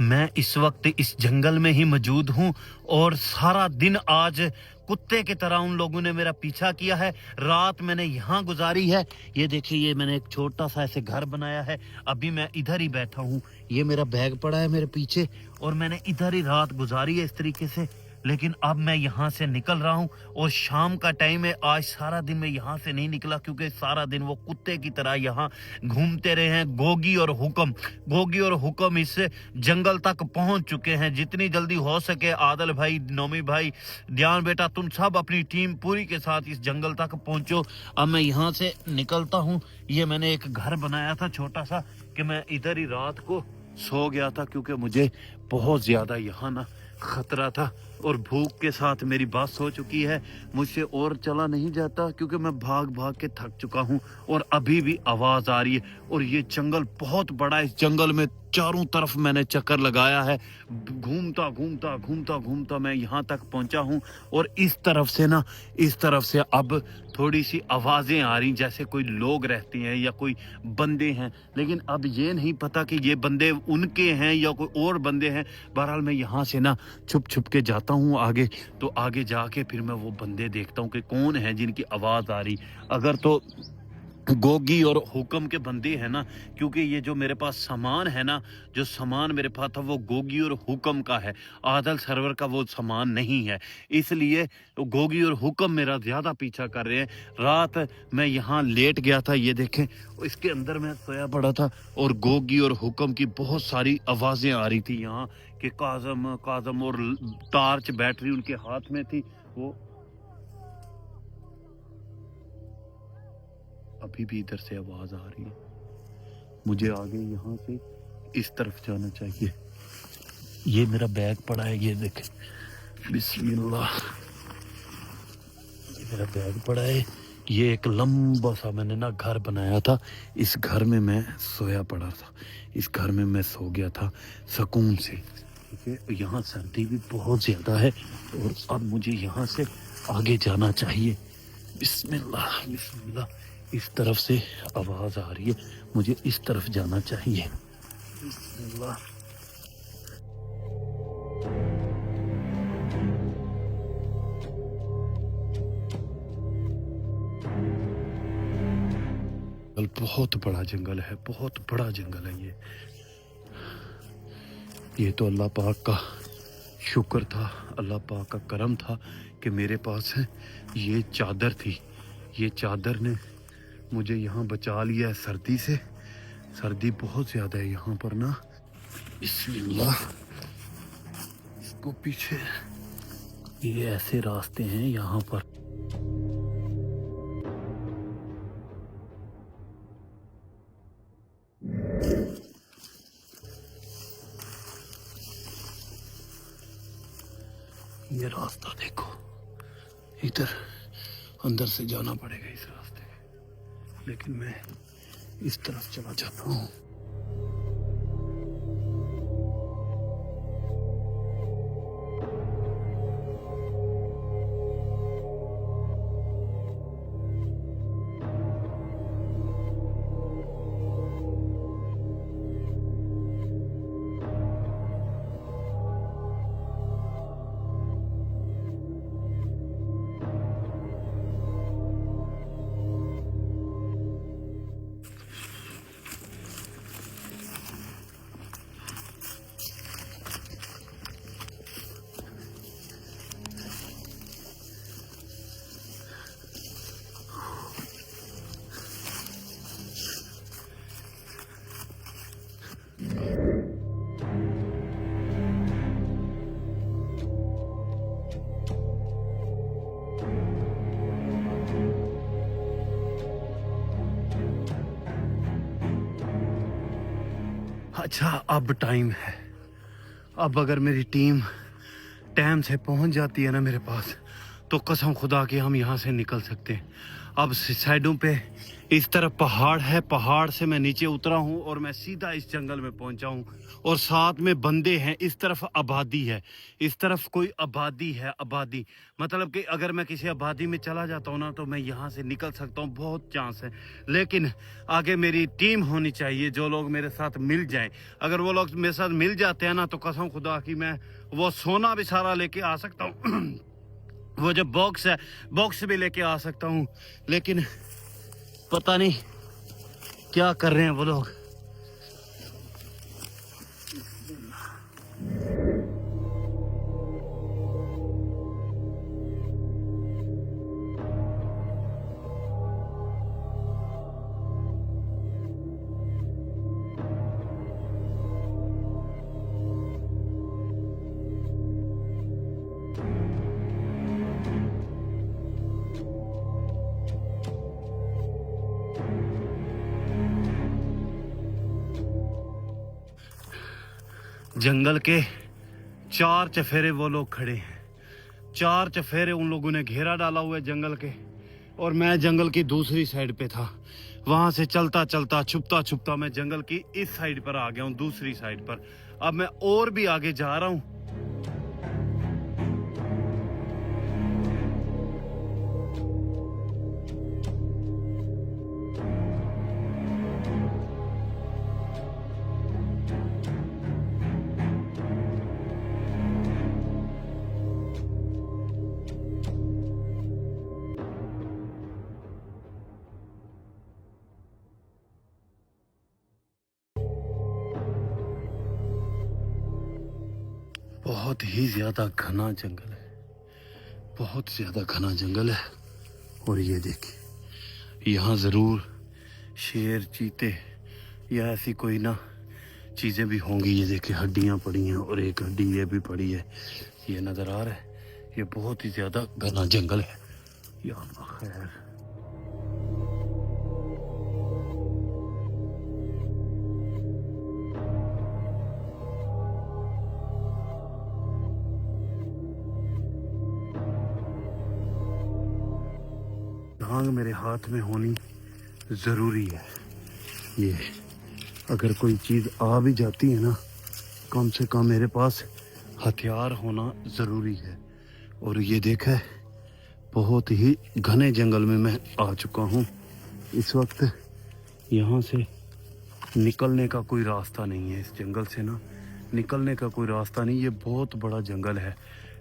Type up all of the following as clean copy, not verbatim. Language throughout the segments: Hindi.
मैं इस वक्त इस जंगल में ही मौजूद हूँ और सारा दिन आज कुत्ते की तरह उन लोगों ने मेरा पीछा किया है। रात मैंने यहाँ गुजारी है। ये देखिए, ये मैंने एक छोटा सा ऐसे घर बनाया है। अभी मैं इधर ही बैठा हूँ, ये मेरा बैग पड़ा है मेरे पीछे और मैंने इधर ही रात गुजारी है इस तरीके से। लेकिन अब मैं यहाँ से निकल रहा हूँ और शाम का टाइम है। आज सारा दिन मैं यहाँ से नहीं निकला क्योंकि सारा दिन वो कुत्ते की तरह यहाँ घूमते रहे हैं। गोगी और हुक्म इस जंगल तक पहुँच चुके हैं। जितनी जल्दी हो सके आदल भाई, नोमी भाई, ध्यान बेटा, तुम सब अपनी टीम पूरी के साथ इस जंगल तक पहुँचो। अब मैं यहाँ से निकलता हूँ। ये मैंने एक घर बनाया था छोटा सा कि मैं इधर ही रात को सो गया था क्योंकि मुझे बहुत ज़्यादा यहाँ ना खतरा था और भूख के साथ मेरी बस हो चुकी है। मुझसे और चला नहीं जाता क्योंकि मैं भाग भाग के थक चुका हूँ और अभी भी आवाज़ आ रही है। और ये जंगल बहुत बड़ा है। इस जंगल में चारों तरफ मैंने चक्कर लगाया है। घूमता मैं यहाँ तक पहुँचा हूँ और इस तरफ से अब थोड़ी सी आवाज़ें आ रही जैसे कोई लोग रहते हैं या कोई बंदे हैं। लेकिन अब ये नहीं पता कि ये बंदे उनके हैं या कोई और बंदे हैं। बहरहाल मैं यहाँ से ना छुप के जाता हूँ आगे। तो आगे जाके फिर मैं वो बंदे देखता हूँ कि कौन है जिनकी आवाज़ आ रही। अगर तो गोगी और हुक्म के बंदे हैं ना, क्योंकि ये जो मेरे पास सामान है ना, जो सामान मेरे पास था वो गोगी और हुक्म का है। आदल सरवर का वो सामान नहीं है, इसलिए तो गोगी और हुक्म मेरा ज़्यादा पीछा कर रहे हैं। रात मैं यहाँ लेट गया था, ये देखें, इसके अंदर मैं सोया पड़ा था और गोगी और हुक्म की बहुत सारी आवाज़ें आ रही थी यहाँ कि काजम और टार्च बैटरी उनके हाथ में थी। वो अभी भी इधर से आवाज आ रही है। मुझे आगे यहाँ से इस तरफ जाना चाहिए। ये मेरा बैग पड़ा है, ये देख, बिस्मिल्लाह, ये मेरा बैग पड़ा है। ये एक लंबा सा मैंने ना घर बनाया था। इस घर में मैं सोया पड़ा था। इस घर में मैं सो गया था सुकून से। ठीक है, यहाँ सर्दी भी बहुत ज़्यादा है और अब मुझे यहाँ से आगे जाना चाहिए। बिस्मिल्लाह बिस्मिल्लाह। इस तरफ से आवाज़ आ रही है, मुझे इस तरफ जाना चाहिए। बिस्मिल्लाह। बहुत बड़ा जंगल है, बहुत बड़ा जंगल है ये तो अल्लाह पाक का शुक्र था, अल्लाह पाक का करम था कि मेरे पास है ये चादर थी। ये चादर ने मुझे यहाँ बचा लिया है सर्दी से। सर्दी बहुत ज़्यादा है यहाँ पर ना। बिस्मिल्लाह। इसको पीछे ये ऐसे रास्ते हैं यहाँ पर। ये रास्ता देखो, इधर अंदर से जाना पड़ेगा इस रास्ते, लेकिन मैं इस तरफ चला जाता हूँ। अच्छा, अब टाइम है। अब अगर मेरी टीम टाइम से पहुंच जाती है ना मेरे पास, तो कसम खुदा के हम यहाँ से निकल सकते हैं। अब साइडों पे इस तरफ पहाड़ है, पहाड़ से मैं नीचे उतरा हूँ और मैं सीधा इस जंगल में पहुंचा हूँ और साथ में बंदे हैं। इस तरफ आबादी है, इस तरफ कोई आबादी है, आबादी मतलब कि अगर मैं किसी आबादी में चला जाता हूँ ना तो मैं यहाँ से निकल सकता हूँ, बहुत चांस है। लेकिन आगे मेरी टीम होनी चाहिए, जो लोग मेरे साथ मिल जाएं। अगर वो लोग मेरे साथ मिल जाते हैं ना तो कसम खुदा की मैं वो सोना भी सारा लेके आ सकता हूँ वो जो बॉक्स है, बॉक्स भी लेके आ सकता हूँ। लेकिन पता नहीं क्या कर रहे हैं वो लोग। जंगल के चार चफेरे वो लोग खड़े हैं, चार चफेरे उन लोगों ने घेरा डाला हुआ है जंगल के, और मैं जंगल की दूसरी साइड पे था। वहां से चलता चलता छुपता छुपता मैं जंगल की इस साइड पर आ गया हूँ, दूसरी साइड पर। अब मैं और भी आगे जा रहा हूँ। बहुत ही ज्यादा घना जंगल है, बहुत ज्यादा घना जंगल है। और ये देखिए यहाँ जरूर शेर, चीते या ऐसी कोई ना चीजें भी होंगी। ये देखिए हड्डियां पड़ी हैं और एक हड्डी ये भी पड़ी है, ये नजर आ रहा है। ये बहुत ही ज्यादा घना जंगल है। या अल्लाह खैर। भांग मेरे हाथ में होनी ज़रूरी है। ये अगर कोई चीज़ आ भी जाती है ना, कम से कम मेरे पास हथियार होना ज़रूरी है। और ये देखा है, बहुत ही घने जंगल में मैं आ चुका हूँ। इस वक्त यहाँ से निकलने का कोई रास्ता नहीं है, इस जंगल से ना निकलने का कोई रास्ता नहीं। ये बहुत बड़ा जंगल है।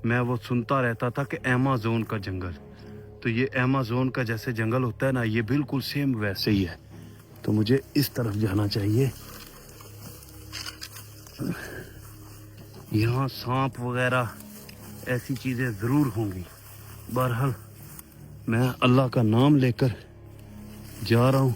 मैं वो सुनता रहता था कि अमेज़न का जंगल, तो ये अमेज़न का जैसे जंगल होता है ना, ये बिल्कुल सेम वैसे ही है। तो मुझे इस तरफ जाना चाहिए। यहाँ सांप वगैरह ऐसी चीज़ें ज़रूर होंगी। बहरहाल मैं अल्लाह का नाम लेकर जा रहा हूँ।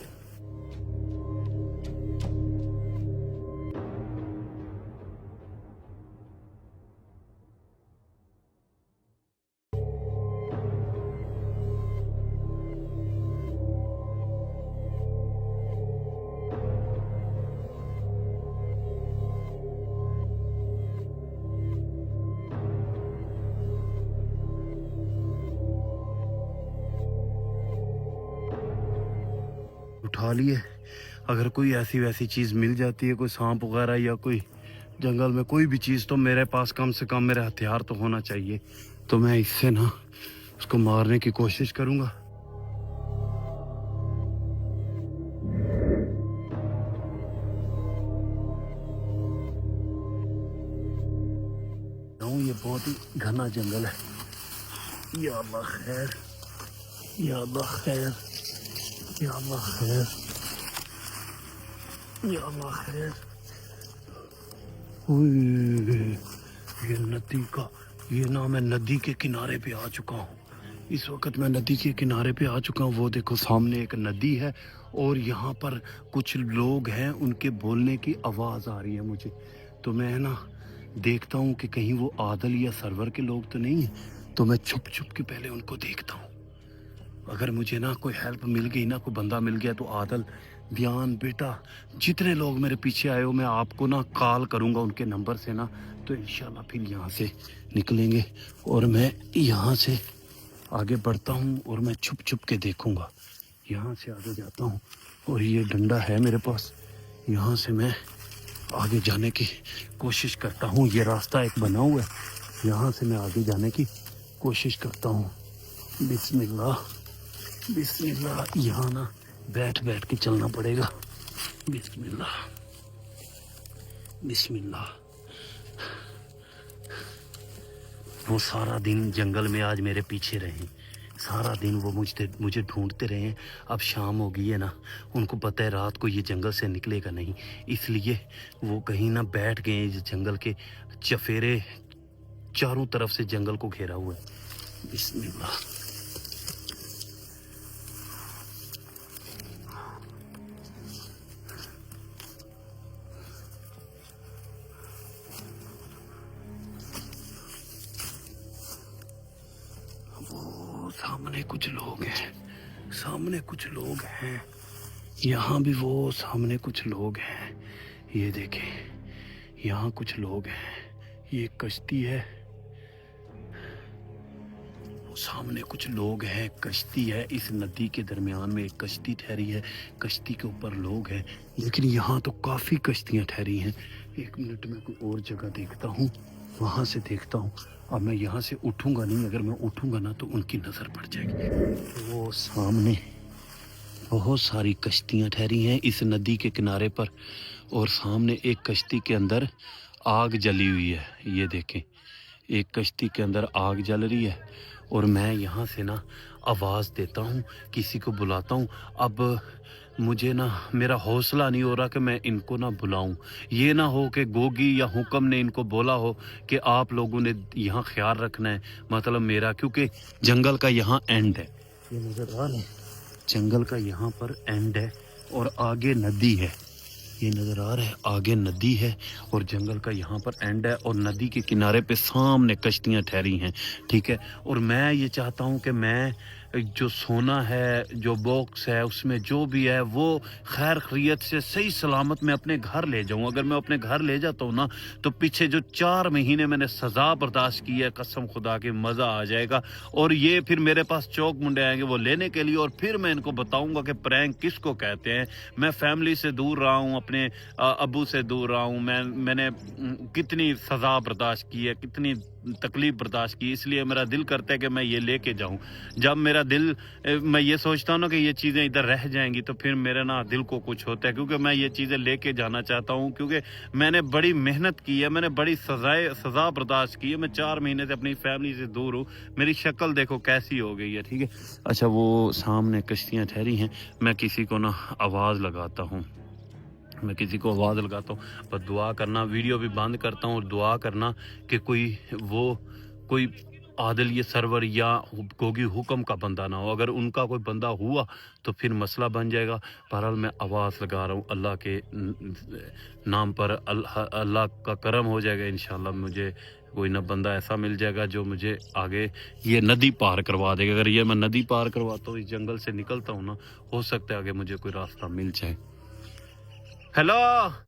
उठा लिए। अगर कोई ऐसी वैसी चीज़ मिल जाती है, कोई सांप वगैरह या कोई जंगल में कोई भी चीज़, तो मेरे पास कम से कम मेरा हथियार तो होना चाहिए। तो मैं इससे ना उसको मारने की कोशिश करूँगा। ये बहुत ही घना जंगल है। या अल्लाह खैर, या अल्लाह खैर, या अल्लाह खैर, या अल्लाह खैर। ये नदी का, ये ना मैं नदी के किनारे पे आ चुका हूँ। इस वक्त मैं नदी के किनारे पे आ चुका हूँ। वो देखो सामने एक नदी है और यहाँ पर कुछ लोग हैं, उनके बोलने की आवाज़ आ रही है मुझे। तो मैं ना देखता हूँ कि कहीं वो आदल या सरवर के लोग तो नहीं है। तो मैं छुप छुप के पहले उनको देखता हूँ। अगर मुझे ना कोई हेल्प मिल गई ना, कोई बंदा मिल गया, तो आदल, ध्यान बेटा, जितने लोग मेरे पीछे आए हो मैं आपको ना कॉल करूँगा उनके नंबर से ना, तो इंशाल्लाह फिर यहाँ से निकलेंगे। और मैं यहाँ से आगे बढ़ता हूँ और मैं छुप छुप के देखूंगा। यहाँ से आगे जाता हूँ और ये डंडा है मेरे पास, यहाँ से मैं आगे जाने की कोशिश करता हूँ। ये रास्ता एक बना हुआ है, यहाँ से मैं आगे जाने की कोशिश करता हूँ। बिस्मिल्लाह बिस्मिल्लाह। यहाँ ना बैठ बैठ के चलना पड़ेगा। बिस्मिल्लाह बिस्मिल्लाह। वो सारा दिन जंगल में आज मेरे पीछे रहे, सारा दिन वो मुझे ढूंढते रहे हैं। अब शाम हो गई है ना, उनको पता है रात को ये जंगल से निकलेगा नहीं, इसलिए वो कहीं ना बैठ गए हैं। जंगल के चफेरे चारों तरफ से जंगल को घेरा हुआ है। बिस्मिल्लाह। वो सामने कुछ लोग हैं, सामने कुछ लोग हैं, यहाँ भी वो सामने कुछ लोग हैं। ये देखें, यहाँ कुछ लोग हैं। ये कश्ती है, वो सामने कुछ लोग हैं, कश्ती है। इस नदी के दरमियान में एक कश्ती ठहरी है, कश्ती के ऊपर लोग हैं, लेकिन यहाँ तो काफ़ी कश्तियाँ ठहरी हैं। एक मिनट में कोई और जगह देखता हूँ, वहाँ से देखता हूँ। अब मैं यहाँ से उठूँगा नहीं, अगर मैं उठूँगा ना तो उनकी नज़र पड़ जाएगी। वो सामने बहुत सारी कश्तियाँ ठहरी हैं इस नदी के किनारे पर, और सामने एक कश्ती के अंदर आग जली हुई है। ये देखें, एक कश्ती के अंदर आग जल रही है और मैं यहाँ से ना आवाज़ देता हूँ, किसी को बुलाता हूँ। अब मुझे ना, मेरा हौसला नहीं हो रहा कि मैं इनको ना बुलाऊं। ये ना हो कि गोगी या हुक्म ने इनको बोला हो कि आप लोगों ने यहाँ ख्याल रखना है, मतलब मेरा, क्योंकि जंगल का यहाँ एंड है। ये नज़र आ रहा है, जंगल का यहाँ पर एंड है और आगे नदी है। ये नज़र आ रहा है, आगे नदी है और जंगल का यहाँ पर एंड है, और नदी के किनारे पे सामने कश्तियाँ ठहरी हैं, ठीक है। और मैं ये चाहता हूँ कि मैं जो सोना है, जो बॉक्स है, उसमें जो भी है वो खैर खैरियत से सही सलामत मैं अपने घर ले जाऊँ। अगर मैं अपने घर ले जाता हूँ ना, तो पीछे जो 4 महीने मैंने सज़ा बर्दाश्त की है, कसम खुदा के मज़ा आ जाएगा। और ये फिर मेरे पास चौक मुंडे आएंगे वो लेने के लिए, और फिर मैं इनको बताऊँगा कि प्रैंक किसको कहते हैं। मैं फैमिली से दूर रहा हूँ, अपने अब्बू से दूर रहा हूँ, मैंने कितनी सज़ा बर्दाश्त की है, कितनी तकलीफ बर्दाश्त की, इसलिए मेरा दिल करता है कि मैं ये लेके जाऊं। जब मेरा दिल, मैं ये सोचता हूं ना कि ये चीज़ें इधर रह जाएंगी, तो फिर मेरे ना दिल को कुछ होता है, क्योंकि मैं ये चीज़ें लेके जाना चाहता हूं। क्योंकि मैंने बड़ी मेहनत की है, मैंने बड़ी सज़ा बर्दाश्त की है। मैं 4 महीने से अपनी फैमिली से दूर हूँ, मेरी शक्ल देखो कैसी हो गई है, ठीक है। अच्छा, वो सामने कश्तियाँ ठहरी हैं, मैं किसी को ना आवाज़ लगाता हूँ, मैं किसी को आवाज़ लगाता हूँ। पर दुआ करना, वीडियो भी बंद करता हूँ, और दुआ करना कि कोई आदिल ये सरवर या गोगी हुक्म का बंदा ना हो। अगर उनका कोई बंदा हुआ तो फिर मसला बन जाएगा। बहरहाल मैं आवाज़ लगा रहा हूँ, अल्लाह के नाम पर, अल्लाह का करम हो जाएगा इंशाल्लाह। मुझे कोई ना बंदा ऐसा मिल जाएगा जो मुझे आगे ये नदी पार करवा देगा। अगर ये मैं नदी पार करवाता हूँ, इस जंगल से निकलता हूँ ना, हो सकता है आगे मुझे कोई रास्ता मिल जाए। हेलो।